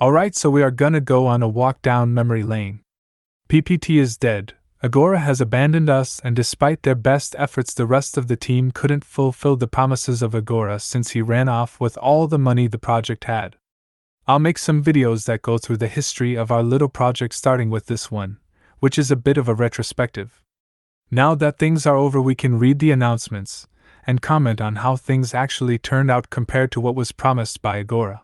Alright, so we are gonna go on a walk down memory lane. PPT is dead, Agora has abandoned us, and despite their best efforts, the rest of the team couldn't fulfill the promises of Agora since he ran off with all the money the project had. I'll make some videos that go through the history of our little project, starting with this one, which is a bit of a retrospective. Now that things are over, we can read the announcements and comment on how things actually turned out compared to what was promised by Agora.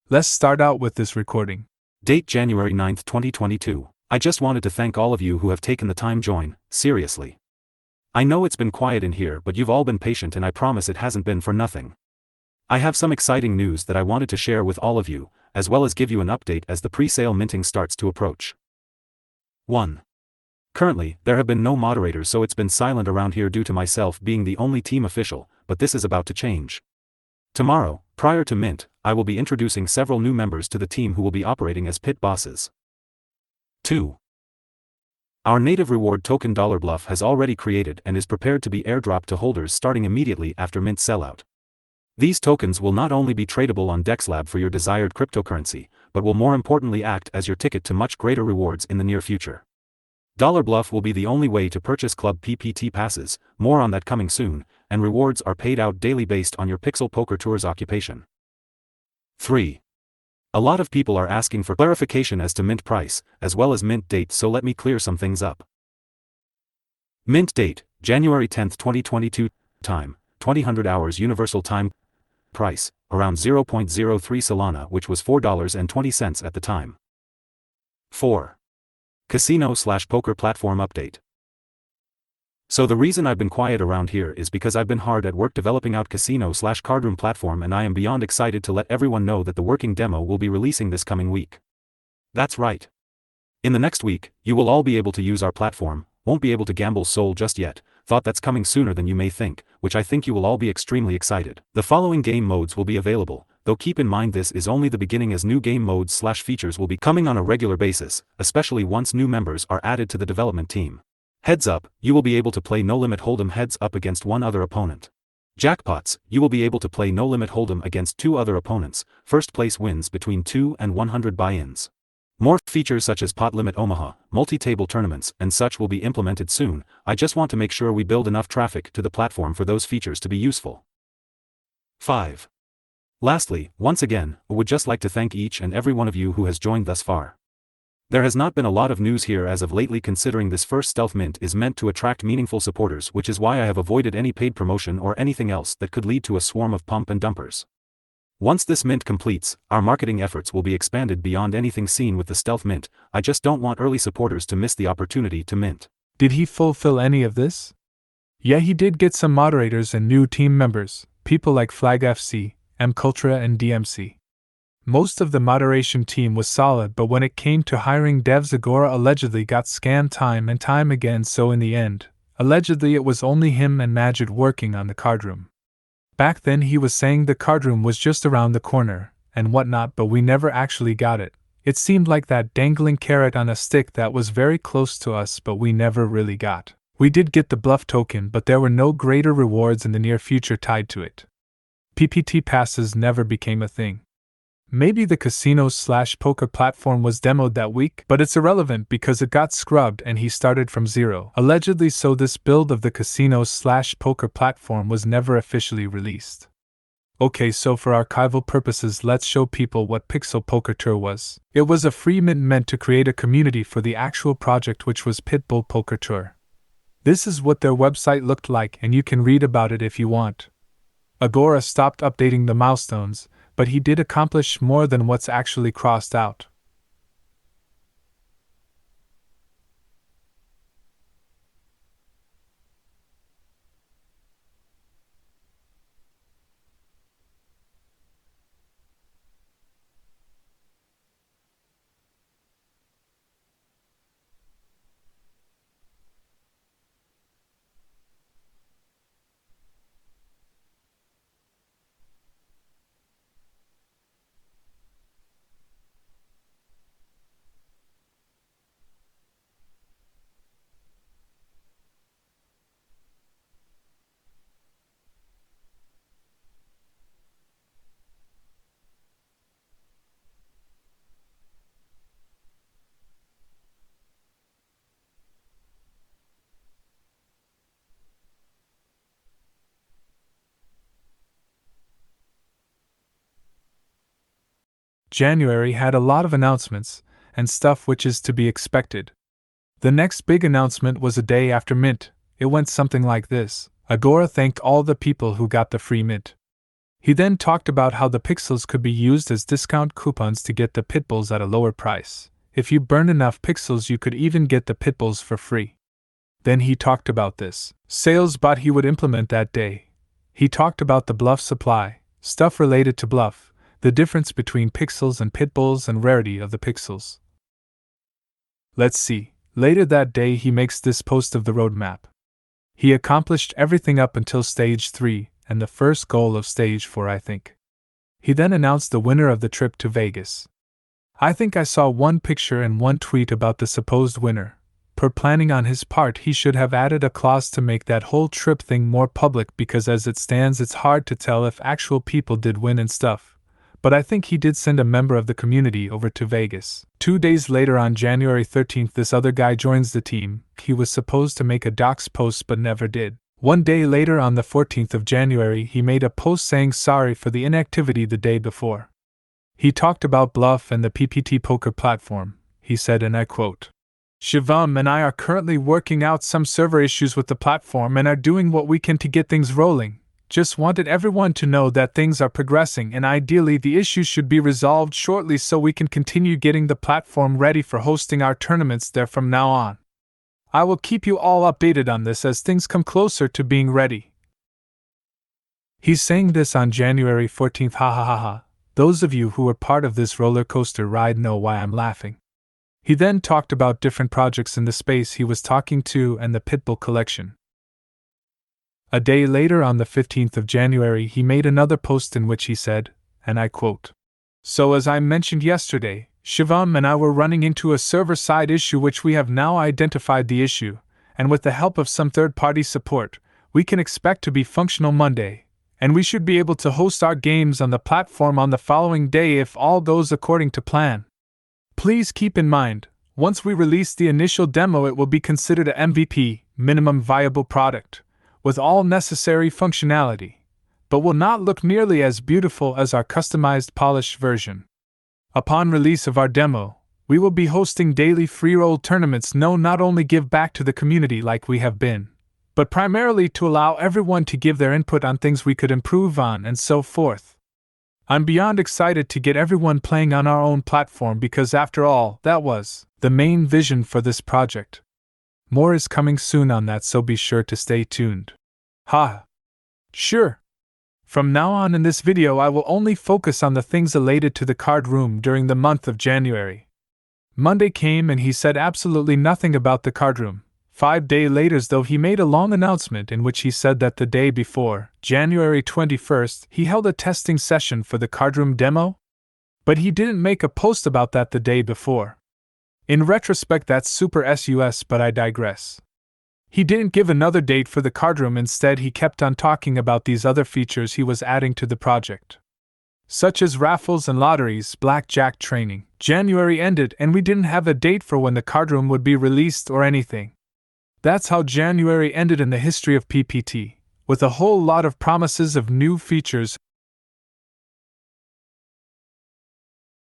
Let's start out with this recording. Date January 9th, 2022. I just wanted to thank all of you who have taken the time join, seriously. I know it's been quiet in here, but you've all been patient, and I promise it hasn't been for nothing. I have some exciting news that I wanted to share with all of you, as well as give you an update as the pre-sale minting starts to approach. 1. Currently, there have been no moderators, so it's been silent around here due to myself being the only team official, but this is about to change. Tomorrow, prior to mint, I will be introducing several new members to the team who will be operating as pit bosses. 2. Our native reward token $Bluff has already created and is prepared to be airdropped to holders starting immediately after mint sellout. These tokens will not only be tradable on DexLab for your desired cryptocurrency, but will more importantly act as your ticket to much greater rewards in the near future. $Bluff will be the only way to purchase Club PPT passes, more on that coming soon, and rewards are paid out daily based on your Pixel Poker Tour's occupation. 3. A lot of people are asking for clarification as to mint price, as well as mint date, so let me clear some things up. Mint date, January 10th, 2022, time, 2000 hours Universal Time, price, around 0.03 Solana, which was $4.20 at the time. 4. Casino/poker platform update. So the reason I've been quiet around here is because I've been hard at work developing out casino/cardroom platform, and I am beyond excited to let everyone know that the working demo will be releasing this coming week. That's right. In the next week, you will all be able to use our platform, won't be able to gamble Sol just yet, thought that's coming sooner than you may think, which I think you will all be extremely excited. The following game modes will be available, though keep in mind this is only the beginning, as new game modes/features will be coming on a regular basis, especially once new members are added to the development team. Heads up, you will be able to play No Limit Hold'em heads up against one other opponent. Jackpots, you will be able to play No Limit Hold'em against 2 other opponents, first place wins between 2 and 100 buy-ins. More features such as Pot Limit Omaha, multi-table tournaments, and such will be implemented soon. I just want to make sure we build enough traffic to the platform for those features to be useful. 5. Lastly, once again, I would just like to thank each and every one of you who has joined thus far. There has not been a lot of news here as of lately, considering this first stealth mint is meant to attract meaningful supporters, which is why I have avoided any paid promotion or anything else that could lead to a swarm of pump and dumpers. Once this mint completes, our marketing efforts will be expanded beyond anything seen with the stealth mint. I just don't want early supporters to miss the opportunity to mint. Did he fulfill any of this? Yeah, he did get some moderators and new team members, people like Flag FC, MCultura and DMC. Most of the moderation team was solid, but when it came to hiring devs, Agora allegedly got scammed time and time again, so in the end, allegedly it was only him and Majid working on the cardroom. Back then he was saying the cardroom was just around the corner, and whatnot, but we never actually got it. It seemed like that dangling carrot on a stick that was very close to us, but we never really got. We did get the bluff token, but there were no greater rewards in the near future tied to it. PPT passes never became a thing. Maybe the casino/poker platform was demoed that week, but it's irrelevant because it got scrubbed and he started from zero, allegedly, so this build of the casino/poker platform was never officially released. Okay, so for archival purposes, let's show people what Pixel Poker Tour was. It was a free mint meant to create a community for the actual project, which was Pitbull Poker Tour. This is what their website looked like, and you can read about it if you want. Agora stopped updating the milestones, but he did accomplish more than what's actually crossed out. January had a lot of announcements, and stuff which is to be expected. The next big announcement was a day after Mint. It went something like this: Agora thanked all the people who got the free Mint. He then talked about how the pixels could be used as discount coupons to get the pitbulls at a lower price. If you burned enough pixels, you could even get the pitbulls for free. Then he talked about this sales bot he would implement that day. He talked about the bluff supply, stuff related to bluff, the difference between pixels and pitbulls, and rarity of the pixels. Let's see. Later that day, he makes this post of the roadmap. He accomplished everything up until stage 3, and the first goal of stage 4, I think. He then announced the winner of the trip to Vegas. I think I saw one picture and one tweet about the supposed winner. Per planning on his part, he should have added a clause to make that whole trip thing more public, because as it stands, it's hard to tell if actual people did win and stuff. But I think he did send a member of the community over to Vegas. 2 days later, on January 13th, this other guy joins the team. He was supposed to make a docs post but never did. 1 day later, on the 14th of January, he made a post saying sorry for the inactivity the day before. He talked about Bluff and the PPT poker platform. He said, and I quote, "Shivam and I are currently working out some server issues with the platform and are doing what we can to get things rolling. Just wanted everyone to know that things are progressing, and ideally the issues should be resolved shortly so we can continue getting the platform ready for hosting our tournaments there from now on. I will keep you all updated on this as things come closer to being ready." He's saying this on January 14th. Ha ha ha ha. Those of you who were part of this roller coaster ride know why I'm laughing. He then talked about different projects in the space he was talking to and the Pitbull collection. A day later, on the 15th of January, he made another post in which he said, and I quote, "So as I mentioned yesterday, Shivam and I were running into a server-side issue which we have now identified the issue, and with the help of some third-party support, we can expect to be functional Monday, and we should be able to host our games on the platform on the following day if all goes according to plan. Please keep in mind, once we release the initial demo, it will be considered a MVP, minimum viable product, with all necessary functionality, but will not look nearly as beautiful as our customized polished version. Upon release of our demo, we will be hosting daily free-roll tournaments not only give back to the community like we have been, but primarily to allow everyone to give their input on things we could improve on and so forth. I'm beyond excited to get everyone playing on our own platform because after all, that was the main vision for this project. More is coming soon on that, so be sure to stay tuned." Ha! Sure. From now on in this video, I will only focus on the things related to the card room during the month of January. Monday came and he said absolutely nothing about the card room. 5 days later, though, he made a long announcement in which he said that the day before, January 21st, he held a testing session for the card room demo. But he didn't make a post about that the day before. In retrospect, that's super sus, but I digress. He didn't give another date for the card room. Instead, he kept on talking about these other features he was adding to the project, such as raffles and lotteries, blackjack training. January ended and we didn't have a date for when the card room would be released or anything. That's how January ended in the history of PPT, with a whole lot of promises of new features,